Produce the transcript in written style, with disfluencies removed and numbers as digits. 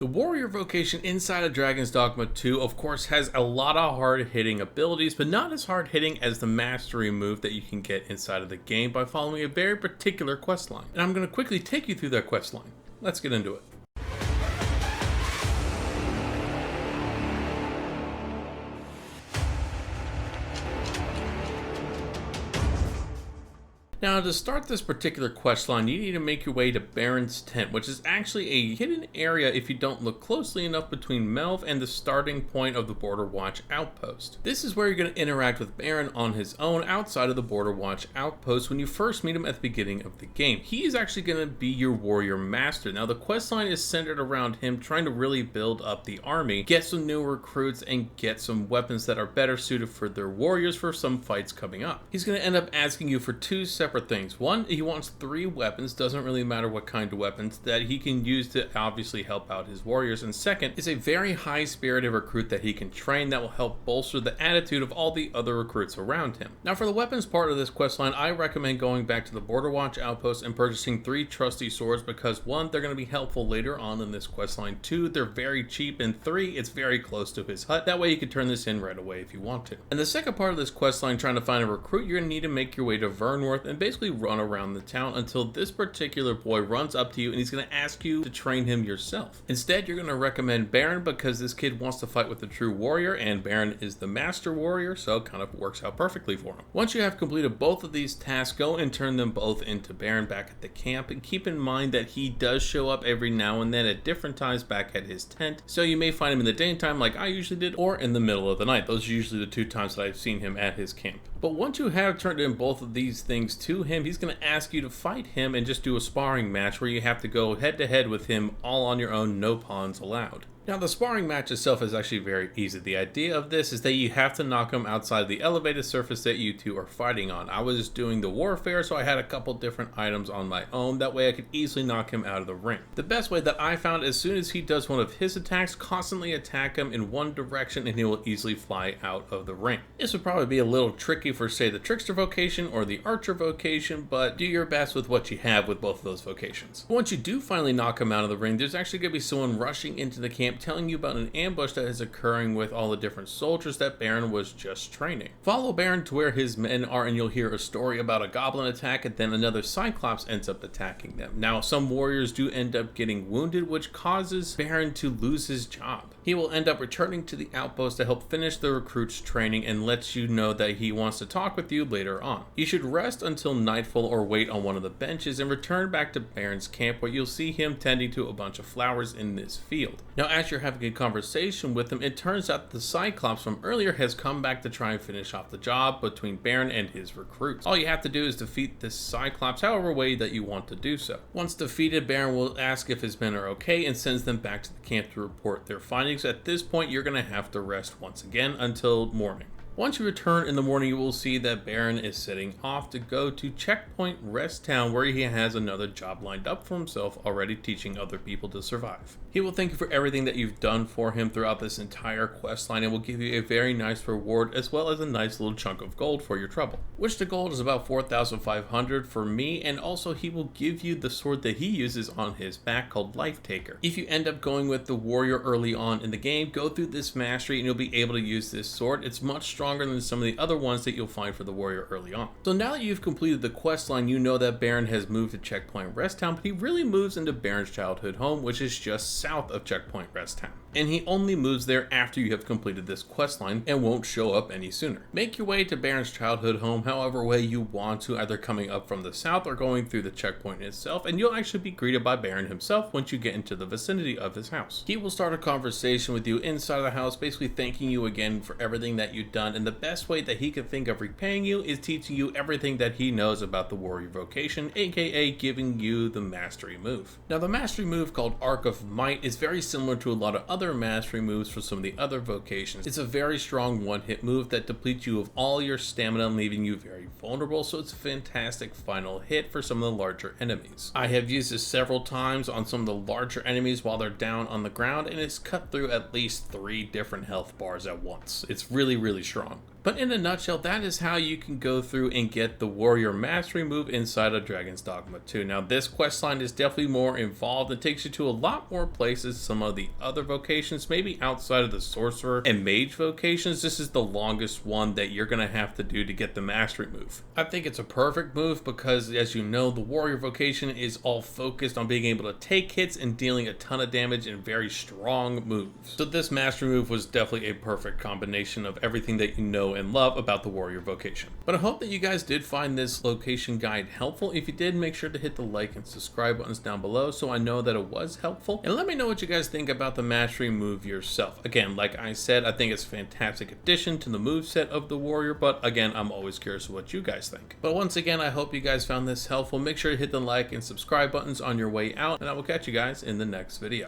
The warrior vocation inside of Dragon's Dogma 2 of course has a lot of hard hitting abilities, but not as hard hitting as the mastery move that you can get inside of the game by following a very particular questline. And I'm going to quickly take you through that questline. Let's get into it. Now, to start this particular questline, you need to make your way to Beren's tent, which is actually a hidden area if you don't look closely enough between Melve and the starting point of the Border Watch outpost. This is where you're going to interact with Beren on his own outside of the Border Watch outpost when you first meet him at the beginning of the game. He is actually going to be your warrior master. Now, the questline is centered around him trying to really build up the army, get some new recruits, and get some weapons that are better suited for their warriors for some fights coming up. He's going to end up asking you for two separate things. One, he wants 3 weapons, doesn't really matter what kind of weapons, that he can use to obviously help out his warriors. And second, is a very high-spirited recruit that he can train that will help bolster the attitude of all the other recruits around him. Now, for the weapons part of this questline, I recommend going back to the Border Watch outpost and purchasing 3 trusty swords because 1, they're going to be helpful later on in this questline. 2, they're very cheap, and 3, it's very close to his hut. That way you can turn this in right away if you want to. And the second part of this questline, trying to find a recruit, you're going to need to make your way to Vernworth and basically run around the town until this particular boy runs up to you and he's going to ask you to train him yourself. Instead, you're going to recommend Beren because this kid wants to fight with the true warrior and Beren is the master warrior, so it kind of works out perfectly for him. Once you have completed both of these tasks, go and turn them both into Beren back at the camp, and keep in mind that he does show up every now and then at different times back at his tent, so you may find him in the daytime like I usually did, or in the middle of the night. Those are usually the 2 times that I've seen him at his camp. But once you have turned in both of these things to him, he's going to ask you to fight him and just do a sparring match where you have to go head to head with him all on your own, no pawns allowed. Now, the sparring match itself is actually very easy. The idea of this is that you have to knock him outside the elevated surface that you two are fighting on. I was doing the warfare, so I had a couple different items on my own. That way I could easily knock him out of the ring. The best way that I found, as soon as he does one of his attacks, constantly attack him in one direction and he will easily fly out of the ring. This would probably be a little tricky for, say, the trickster vocation or the archer vocation, but do your best with what you have with both of those vocations. Once you do finally knock him out of the ring, there's actually going to be someone rushing into the camp telling you about an ambush that is occurring with all the different soldiers that Beren was just training. Follow Beren to where his men are and you'll hear a story about a goblin attack, and then another Cyclops ends up attacking them. Now, some warriors do end up getting wounded, which causes Beren to lose his job. He will end up returning to the outpost to help finish the recruit's training and lets you know that he wants to talk with you later on. You should rest until nightfall or wait on one of the benches and return back to Beren's camp, where you'll see him tending to a bunch of flowers in this field. Now, as you're having a conversation with him, it turns out the Cyclops from earlier has come back to try and finish off the job between Beren and his recruits. All you have to do is defeat this Cyclops however way that you want to do so. Once defeated, Beren will ask if his men are okay and sends them back to the camp to report their findings. At this point, you're going to have to rest once again until morning. Once you return in the morning, you will see that Beren is setting off to go to Checkpoint Rest Town, where he has another job lined up for himself, already teaching other people to survive. He will thank you for everything that you've done for him throughout this entire questline and will give you a very nice reward as well as a nice little chunk of gold for your trouble. Which the gold is about 4,500 for me, and also he will give you the sword that he uses on his back called Life Taker. If you end up going with the warrior early on in the game, go through this mastery and you'll be able to use this sword. It's much stronger than some of the other ones that you'll find for the warrior early on. So now that you've completed the questline, you know that Beren has moved to Checkpoint Rest Town, but he really moves into Beren's childhood home, which is just south of Checkpoint Rest Town. And he only moves there after you have completed this questline and won't show up any sooner. Make your way to Beren's childhood home however way you want to, either coming up from the south or going through the checkpoint itself, and you'll actually be greeted by Beren himself once you get into the vicinity of his house. He will start a conversation with you inside of the house, basically thanking you again for everything that you've done, and the best way that he can think of repaying you is teaching you everything that he knows about the warrior vocation, aka giving you the mastery move. Now, the mastery move called Arc of Might is very similar to a lot of other mastery moves for some of the other vocations. It's a very strong one-hit move that depletes you of all your stamina, leaving you very vulnerable, so it's a fantastic final hit for some of the larger enemies. I have used this several times on some of the larger enemies while they're down on the ground, and it's cut through at least 3 different health bars at once. It's really, really strong. But in a nutshell, that is how you can go through and get the Warrior Mastery move inside of Dragon's Dogma 2. Now, this questline is definitely more involved and takes you to a lot more places. Some of the other vocations, maybe outside of the Sorcerer and Mage vocations, this is the longest one that you're going to have to do to get the Mastery move. I think it's a perfect move because, as you know, the Warrior vocation is all focused on being able to take hits and dealing a ton of damage and very strong moves. So this Mastery move was definitely a perfect combination of everything that you know and love about the Warrior vocation. But I hope that you guys did find this location guide helpful. If you did, make sure to hit the like and subscribe buttons down below so I know that it was helpful. And let me know what you guys think about the Mastery move yourself. Again, like I said, I think it's a fantastic addition to the moveset of the Warrior, but again, I'm always curious what you guys think. But once again, I hope you guys found this helpful. Make sure to hit the like and subscribe buttons on your way out, and I will catch you guys in the next video.